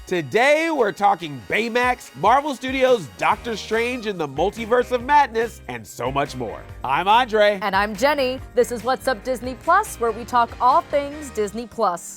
Today, we're talking Baymax, Marvel Studios' Doctor Strange in the Multiverse of Madness, and so much more. I'm Andre. And I'm Jenny. This is What's Up Disney Plus, where we talk all things Disney Plus.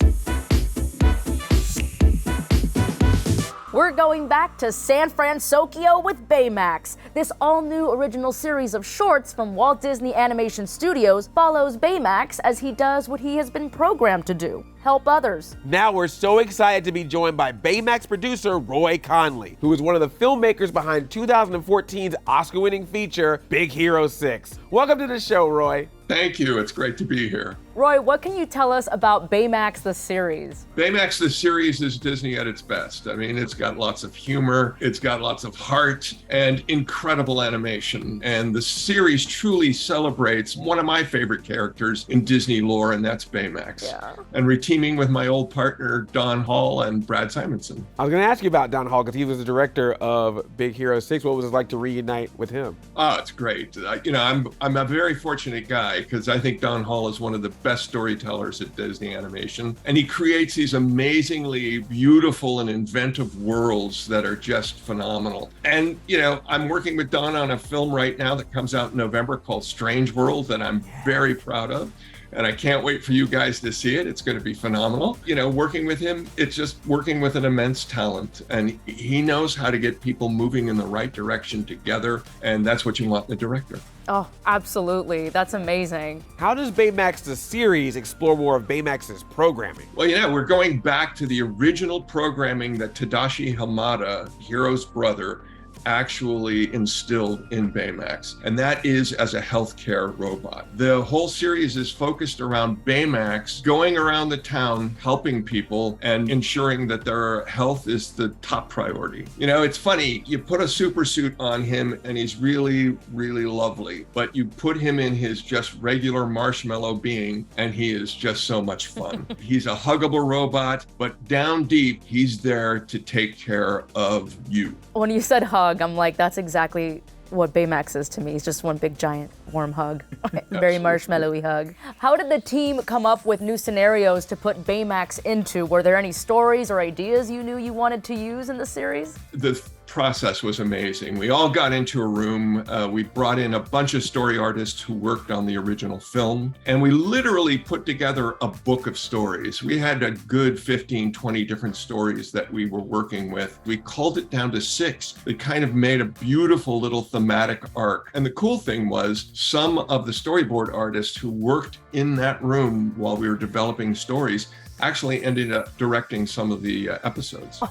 We're going back to San Francisco with Baymax. This all-new original series of shorts from Walt Disney Animation Studios follows Baymax as he does what he has been programmed to do: help others. Now we're so excited to be joined by Baymax producer Roy Conli, who is one of the filmmakers behind 2014's Oscar-winning feature, Big Hero 6. Welcome to the show, Roy. Thank you. It's great to be here. Roy, what can you tell us about Baymax the series? Baymax the series is Disney at its best. I mean, it's got lots of humor, it's got lots of heart, and incredible animation. And the series truly celebrates one of my favorite characters in Disney lore, and that's Baymax. Yeah. And reteaming with my old partner, Don Hall and Brad Simonson. I was going to ask you about Don Hall because he was the director of Big Hero 6. What was it like to reunite with him? Oh, it's great. I'm a very fortunate guy because I think Don Hall is one of the best storytellers at Disney Animation. And he creates these amazingly beautiful and inventive worlds that are just phenomenal. And, I'm working with Don on a film right now that comes out in November called Strange World that I'm very proud of. And I can't wait for you guys to see it. It's going to be phenomenal. Working with him, it's just working with an immense talent. And he knows how to get people moving in the right direction together. And that's what you want in the director. Oh, absolutely. That's amazing. How does Baymax the series explore more of Baymax's programming? Well, we're going back to the original programming that Tadashi Hamada, Hiro's brother, actually instilled in Baymax, and that is as a healthcare robot. The whole series is focused around Baymax going around the town helping people and ensuring that their health is the top priority. It's funny, you put a super suit on him and he's really, really lovely, but you put him in his just regular marshmallow being and he is just so much fun. He's a huggable robot, but down deep, he's there to take care of you. When you said hug, I'm like, that's exactly what Baymax is to me. It's just one big giant warm hug. Very marshmallowy hug. How did the team come up with new scenarios to put Baymax into? Were there any stories or ideas you knew you wanted to use in the series? The process was amazing. We all got into a room. We brought in a bunch of story artists who worked on the original film, and we literally put together a book of stories. We had a good 15, 20 different stories that we were working with. We culled it down to 6. It kind of made a beautiful little thematic arc. And the cool thing was some of the storyboard artists who worked in that room while we were developing stories actually ended up directing some of the episodes.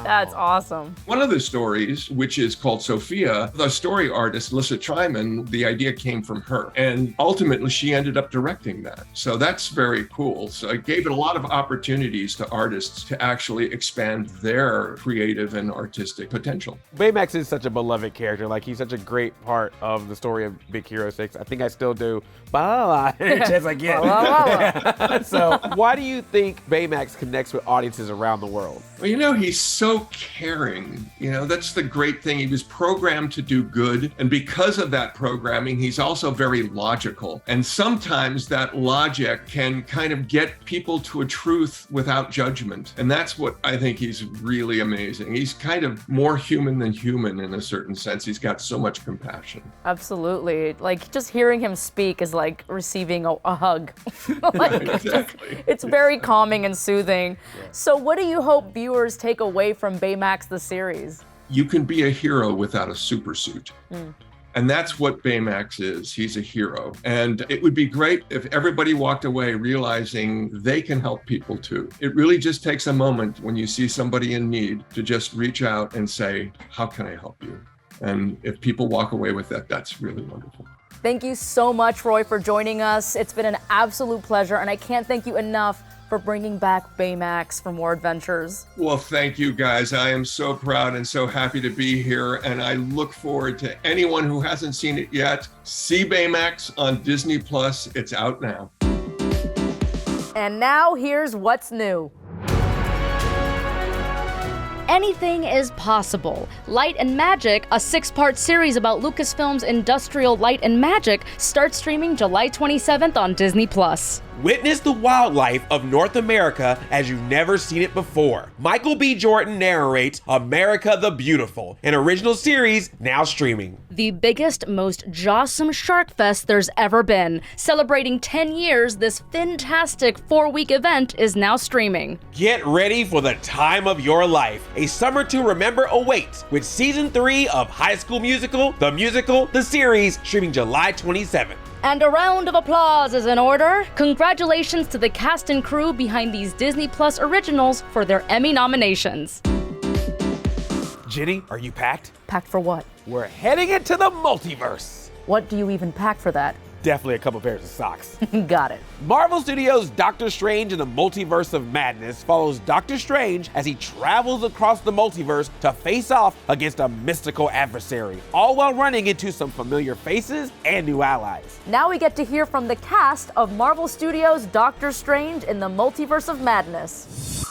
That's awesome. One of the stories, which is called Sophia, the story artist, Lissa Tryman, the idea came from her. And ultimately, she ended up directing that. So that's very cool. So it gave it a lot of opportunities to artists to actually expand their creative and artistic potential. Baymax is such a beloved character. Like, he's such a great part of the story of Big Hero 6. I think I still do. Just like, yeah. So why do you think Baymax connects with audiences around the world? Well, he's so caring. That's the great thing. He was programmed to do good. And because of that programming, he's also very logical. And sometimes that logic can kind of get people to a truth without judgment. And that's what I think he's really amazing. He's kind of more human than human in a certain sense. He's got so much compassion. Absolutely. Like, just hearing him speak is like receiving a hug. Exactly. It's very calming and soothing. Yeah. So what do you hope viewers take away from Baymax the series? You can be a hero without a super suit. And that's what Baymax is. He's a hero. And it would be great if everybody walked away realizing they can help people too. It really just takes a moment when you see somebody in need to just reach out and say, how can I help you? And if people walk away with that, that's really wonderful. Thank you so much, Roy, for joining us. It's been an absolute pleasure, and I can't thank you enough for bringing back Baymax for more adventures. Well, thank you, guys. I am so proud and so happy to be here, and I look forward to anyone who hasn't seen it yet. See Baymax on Disney Plus. It's out now. And now here's what's new. anything is possible. Light and Magic, a 6-part series about Lucasfilm's industrial light and magic, starts streaming July 27th on Disney+. Witness the wildlife of North America as you've never seen it before. Michael B. Jordan narrates America the Beautiful, an original series now streaming. The biggest, most jawsome shark fest there's ever been. Celebrating 10 years, this fantastic 4-week event is now streaming. Get ready for the time of your life. A summer to remember awaits with season 3 of High School Musical, the series, streaming July 27th. And a round of applause is in order. Congratulations to the cast and crew behind these Disney Plus originals for their Emmy nominations. Jenny, are you packed? Packed for what? We're heading into the multiverse. What do you even pack for that? Definitely a couple pairs of socks. Got it. Marvel Studios' Doctor Strange in the Multiverse of Madness follows Doctor Strange as he travels across the multiverse to face off against a mystical adversary, all while running into some familiar faces and new allies. Now we get to hear from the cast of Marvel Studios' Doctor Strange in the Multiverse of Madness.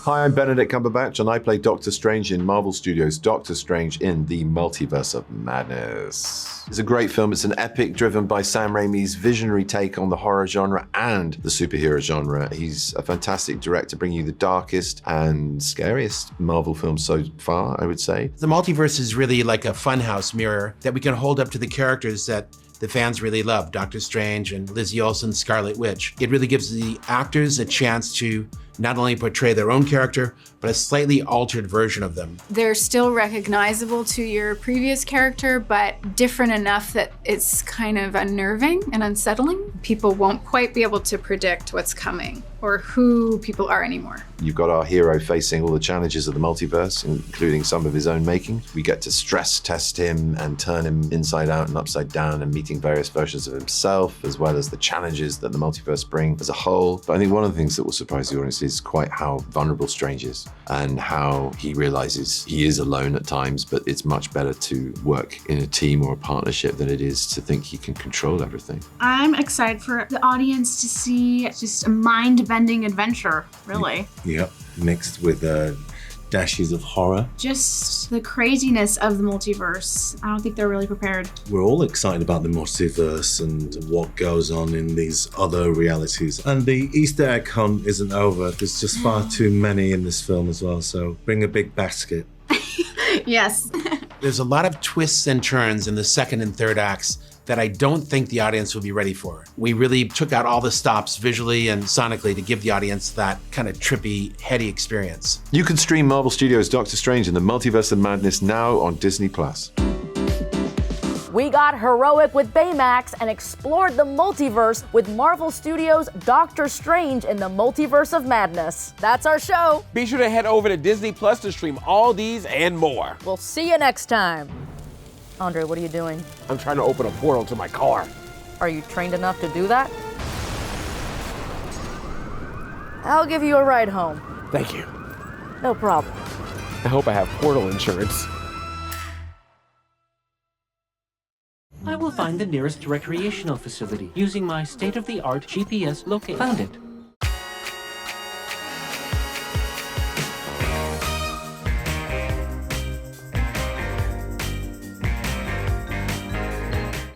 Hi, I'm Benedict Cumberbatch, and I play Doctor Strange in Marvel Studios' Doctor Strange in the Multiverse of Madness. It's a great film. It's an epic driven by Sam Raimi's visionary take on the horror genre and the superhero genre. He's a fantastic director, bringing you the darkest and scariest Marvel film so far, I would say. The multiverse is really like a funhouse mirror that we can hold up to the characters that the fans really love, Doctor Strange and Lizzie Olsen's Scarlet Witch. It really gives the actors a chance to not only portray their own character, but a slightly altered version of them. They're still recognizable to your previous character, but different enough that it's kind of unnerving and unsettling. People won't quite be able to predict what's coming or who people are anymore. You've got our hero facing all the challenges of the multiverse, including some of his own making. We get to stress test him and turn him inside out and upside down, and meeting various versions of himself, as well as the challenges that the multiverse bring as a whole. But I think one of the things that will surprise the audience is quite how vulnerable Strange is, and how he realizes he is alone at times, but it's much better to work in a team or a partnership than it is to think he can control everything. I'm excited for the audience to see just a mind-bending adventure, really. Yep, mixed with dashes of horror. Just the craziness of the multiverse. I don't think they're really prepared. We're all excited about the multiverse and what goes on in these other realities. And the Easter egg hunt isn't over. There's just far too many in this film as well, so bring a big basket. Yes. There's a lot of twists and turns in the second and third acts that I don't think the audience will be ready for. We really took out all the stops visually and sonically to give the audience that kind of trippy, heady experience. You can stream Marvel Studios' Doctor Strange in the Multiverse of Madness now on Disney+. We got heroic with Baymax and explored the multiverse with Marvel Studios' Doctor Strange in the Multiverse of Madness. That's our show. Be sure to head over to Disney Plus to stream all these and more. We'll see you next time. Andre, what are you doing? I'm trying to open a portal to my car. Are you trained enough to do that? I'll give you a ride home. Thank you. No problem. I hope I have portal insurance. I will find the nearest recreational facility using my state-of-the-art GPS locator. Found it.